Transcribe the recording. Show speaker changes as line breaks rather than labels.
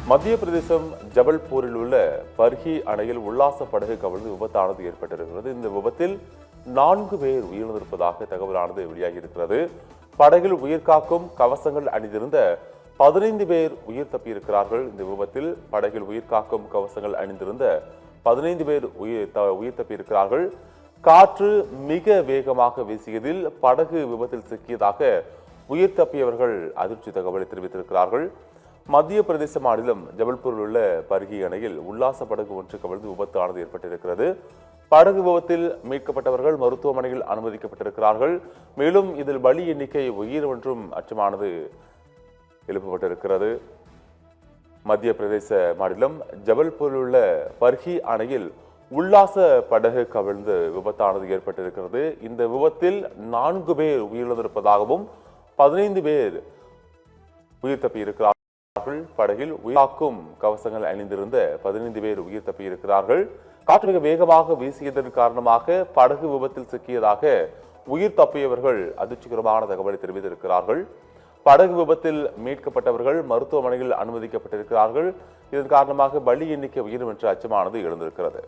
மத்திய பிரதேசம் ஜபல்பூரில் உள்ள பர்ஹி அணையில் உல்லாச படகு கவிழ்ந்து விபத்தானது ஏற்பட்டிருக்கிறது. இந்த விபத்தில் 4 பேர் உயிரிழந்திருப்பதாக தகவலானது வெளியாகியிருக்கிறது. படகில் உயிர்காக்கும் கவசங்கள் அணிந்திருந்த 15 பேர் உயிர் தப்பியிருக்கிறார்கள். இந்த விபத்தில் படகில் உயிர்காக்கும் கவசங்கள் அணிந்திருந்த 15 பேர் உயிர் தப்பியிருக்கிறார்கள். காற்று மிக வேகமாக வீசியதில் படகு விபத்தில் சிக்கியதாக உயிர் தப்பியவர்கள் அதிர்ச்சி தகவலை தெரிவித்திருக்கிறார்கள். மத்திய பிரதேச மாநிலம் ஜபல்பூரில் உள்ள பர்ஹி அணையில் உல்லாச படகு ஒன்று கவிழ்ந்து விபத்தானது ஏற்பட்டிருக்கிறது. படகு விபத்தில் மீட்கப்பட்டவர்கள் மருத்துவமனையில் அனுமதிக்கப்பட்டிருக்கிறார்கள். மேலும் இதில் பலி எண்ணிக்கை உயிர் ஒன்றும் அச்சமானது எழுப்பப்பட்டிருக்கிறது. மத்திய பிரதேச மாநிலம் ஜபல்பூரில் உள்ள பர்ஹி அணையில் உல்லாச படகு கவிழ்ந்து விபத்தானது ஏற்பட்டிருக்கிறது. இந்த விபத்தில் 4 பேர் உயிரிழந்திருப்பதாகவும் 15 பேர் உயிர் தப்பியிருக்கிறார்கள். படகில் உயிர்காக்கும் கவசங்கள் அணிந்திருந்த 15 பேர் உயிர் தப்பியிருக்கிறார்கள். காற்று மிக வேகமாக வீசியதன் காரணமாக படகு விபத்தில் சிக்கியதாக உயிர் தப்பியவர்கள் அதிர்ச்சிகரமான தகவலை தெரிவித்திருக்கிறார்கள். படகு விபத்தில் மீட்கப்பட்டவர்கள் மருத்துவமனையில் அனுமதிக்கப்பட்டிருக்கிறார்கள். இதன் காரணமாக பலி எண்ணிக்கை உயிரும் என்ற அச்சமானது எழுந்திருக்கிறது.